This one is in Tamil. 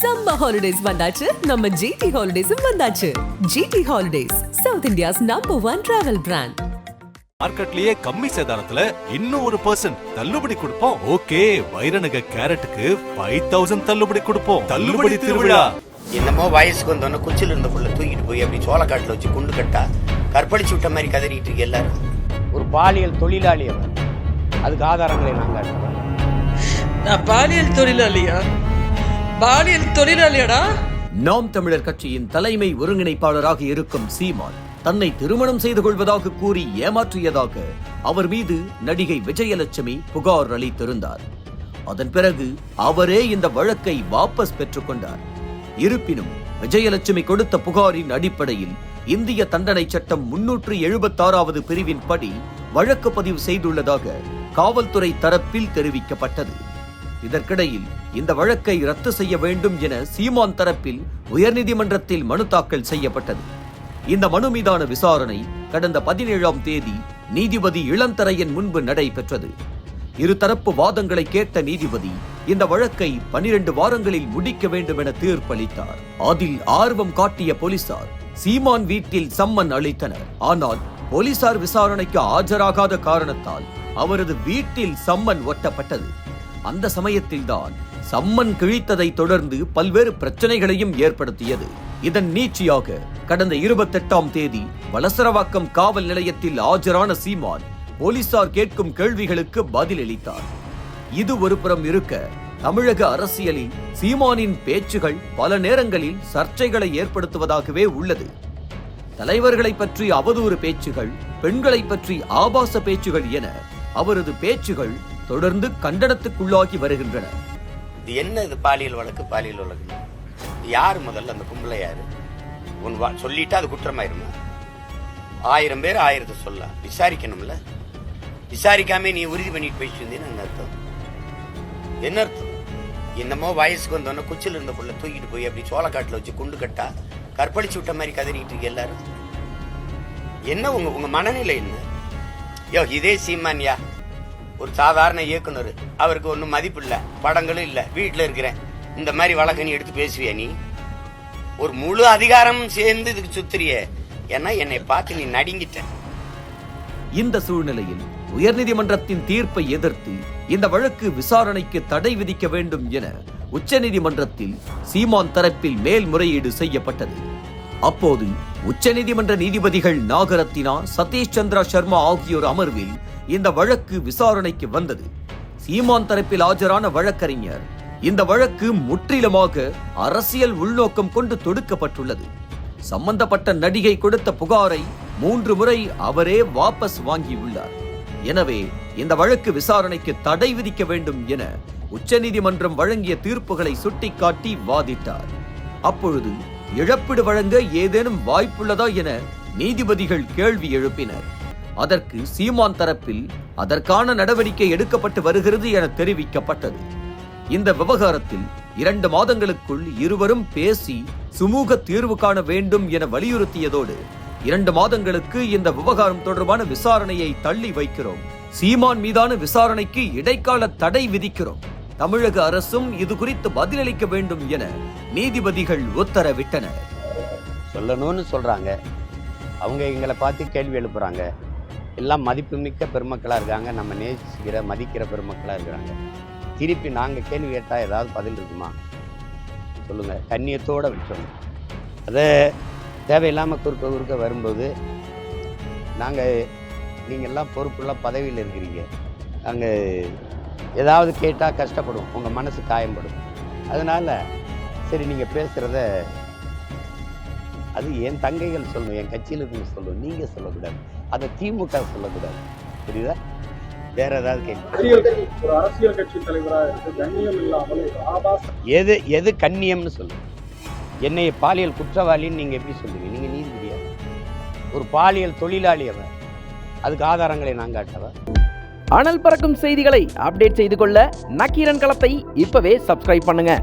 Summer holidays வந்தாச்சு, நம்ம GT Holidays வந்தாச்சு. GT Holidays, South India's #1 travel brand. மார்க்கெட்லயே கம்மி சேதாரத்துல இன்னும் 1% தள்ளுபடி கொடுப்போம். ஓகே, வைரநக கேரட்டுக்கு 5000 தள்ளுபடி கொடுப்போம். தள்ளுபடி திருவிழா. என்னமோ வயசுக்கு வந்தோன்னு குச்சில இருந்த புள்ள தூக்கிட்டு போய் அப்படி சோளக்காட்டுல வச்சு குண்டு கட்டா கற்பழிச்சு விட்ட மாதிரி கதறிட்டு இருக்கு எல்லாரும். ஒரு பாலியல் தொழிலாளி அவர், அதுக்கு ஆதாரங்களை நாங்கள் நான் பாலியல் தொழிலாளியா? பாலியல் தொழிலாளியாடா? நாம் தமிழர் கட்சியின் தலைமை ஒருங்கிணைப்பாளராக இருக்கும் சீமான் தன்னை திருமணம் செய்து கொள்வதாக கூறி ஏமாற்றியதாக அவர் மீது நடிகை விஜயலட்சுமி புகார் அளித்திருந்தார். அதன் பிறகு அவரே இந்த வழக்கை வாபஸ் பெற்றுக் கொண்டார். இருப்பினும் விஜயலட்சுமி கொடுத்த புகாரின் அடிப்படையில் இந்திய தண்டனை சட்டம் 376வது பிரிவின் படி வழக்கு பதிவு செய்துள்ளதாக காவல்துறை தரப்பில் தெரிவிக்கப்பட்டது. இதற்கிடையில் இந்த வழக்கை ரத்து செய்ய வேண்டும் என சீமான் தரப்பில் உயர்நீதிமன்றத்தில் மனு தாக்கல் செய்யப்பட்டது. இந்த மனு மீதான விசாரணை கடந்த 17ஆம் தேதி நீதிபதி இளந்தரையன் முன்பு நடைபெற்றது. இருதரப்பு வாதங்களை கேட்ட நீதிபதி இந்த வழக்கை 12 வாரங்களில் முடிக்க வேண்டும் என தீர்ப்பளித்தார். அதில் ஆர்வம் காட்டிய போலீசார் சீமான் வீட்டில் சம்மன் அளித்தனர். ஆனால் போலீசார் விசாரணைக்கு ஆஜராகாத காரணத்தால் அவரது வீட்டில் சம்மன் ஒட்டப்பட்டது. அந்த சமயத்தில்தான் சம்மன் கிழித்ததை தொடர்ந்து பல்வேறு பிரச்சனைகளையும் ஏற்படுத்தியது. இதன் நீட்சியாக கடந்த 28ஆம் தேதி வலசரவாக்கம் காவல் நிலையத்தில் ஆஜரான சீமான் போலீசார் கேட்கும் கேள்விகளுக்கு பதிலளித்தார். இது ஒருபுறம் இருக்க, தமிழக அரசியலில் சீமானின் பேச்சுகள் பல நேரங்களில் சர்ச்சைகளை ஏற்படுத்துவதாகவே உள்ளது. தலைவர்களை பற்றி அவதூறு பேச்சுகள், பெண்களை பற்றி ஆபாச பேச்சுகள் என அவரது பேச்சுகள் தொடர்ந்து கண்டனத்துக்குள்ளாகி வருகின்றன. இது என்ன, இது பாலியல் வழக்கு? பாலியல் வழக்கு யாரு? முதல்ல அந்த கும்பலை யாரு? சொல்லிட்டா அது குற்றமாயிருமா? 1000 பேர் 1000 சொல்ல விசாரிக்கணும்ல. விசாரிக்காம நீ உறுதி பண்ணிட்டு போயிட்டு இருந்தீன்னு அர்த்தம் என்ன? அர்த்தம் என்னமோ வயசுக்கு வந்தோன்னு குச்சில இருந்த புள்ள தூக்கிட்டு போய் அப்படி சோளக்காட்டுல வச்சு குண்டு கட்டா கற்பழிச்சு விட்ட மாதிரி கதறிட்டு இருக்கு எல்லாரும். என்ன உங்க மனநிலை என்ன? யோ, இதே சீமான்யா ஒரு சாதாரண இயக்குனர், அவருக்கு ஒன்றும் மதிப்பு இல்லை, படங்களும் இல்லை, வீட்டில் இருக்கிறேன், இந்த மாதிரி வழக்கு நீ எடுத்து பேசுவியா? நீ ஒரு முழு அதிகாரம் சேர்ந்து இதுக்கு சுத்திரிய. ஏன்னா என்னை பார்த்து நீ நடுங்கிட்ட. இந்த சூழ்நிலையில் உயர்நீதிமன்றத்தின் தீர்ப்பை எதிர்த்து இந்த வழக்கு விசாரணைக்கு தடை விதிக்க வேண்டும் என உச்சநீதிமன்றத்தில் சீமான் தரப்பில் மேல்முறையீடு செய்யப்பட்டது. அப்போது உச்சநீதிமன்ற நீதிபதிகள் நாகரத்தினா, சதீஷ் சந்திரா சர்மா ஆகியோர் அமர்வில் இந்த வழக்கு விசாரணைக்கு வந்தது. சீமான் தரப்பில் ஆஜரான வழக்கறிஞர் இந்த வழக்கு முற்றிலுமாக அரசியல் உள்நோக்கம் கொண்டு தொடுக்கப்பட்டுள்ளது. சம்பந்தப்பட்ட நடிகை கொடுத்த புகாரை 3 முறை அவரே வாபஸ் வாங்கியுள்ளார். எனவே இந்த வழக்கு விசாரணைக்கு தடை விதிக்க வேண்டும் என உச்சநீதிமன்றம் வழங்கிய தீர்ப்புகளை சுட்டிக்காட்டி வாதிட்டார். அப்பொழுது இழப்பீடு வழங்க ஏதேனும் வாய்ப்புள்ளதா என நீதிபதிகள் கேள்வி எழுப்பினர். அதற்கு சீமான் தரப்பில் அதற்கான நடவடிக்கை எடுக்கப்பட்டு வருகிறது என தெரிவிக்கப்பட்டது. இந்த விவகாரத்தில் 2 மாதங்களுக்குள் இருவரும் பேசி சுமூக தீர்வு காண வேண்டும் என வலியுறுத்தியதோடு 2 மாதங்களுக்கு இந்த விவகாரம் தொடர்பான விசாரணையை தள்ளி வைக்கிறோம், சீமான் மீதான விசாரணைக்கு இடைக்கால தடை விதிக்கிறோம், தமிழக அரசும் இது குறித்து பதிலளிக்க வேண்டும் என நீதிபதிகள் உத்தரவிட்டனர். சொல்லணும்னு சொல்றாங்க, அவங்க எங்களை பார்த்து கேள்வி எழுப்புறாங்க. எல்லாம் மதிப்புமிக்க பெருமக்களா இருக்காங்க, நம்ம நேசிக்கிற மதிக்கிற பெருமக்களா இருக்கிறாங்க. திருப்பி நாங்கள் கேள்வி கேட்டால் ஏதாவது பதில் இருக்குமா? சொல்லுங்க, கண்ணியத்தோட விட்டோம். அதை தேவையில்லாமல் குறுக்க வரும்போது நீங்கள்லாம் பொறுப்புள்ள பதவியில் இருக்கிறீங்க, நாங்கள் ஏதாவது கேட்டால் கஷ்டப்படும், உங்கள் மனசு காயப்படும். அதனால் சரி, நீங்கள் பேசுகிறத அது என் தங்கைகள் சொல்லணும், என் கட்சியில் இருந்து சொல்லணும், நீங்கள் சொல்லக்கூடாது, அதை திமுக சொல்லக்கூடாது. புரியுதா? வேற ஏதாவது கேள்வி? எது கண்ணியம்னு சொல்லு. என்னை பாலியல் குற்றவாளின்னு நீங்க எப்படி சொல்லுவீங்க? நீங்க நீதிபதியா? ஒரு பாலியல் தொழிலாளி அவர், அதுக்கு ஆதாரங்களை நான் காட்டவா? அனல் பறக்கும் செய்திகளை அப்டேட் செய்து கொள்ள நக்கீரன் களத்தை இப்பவே சப்ஸ்கிரைப் பண்ணுங்க.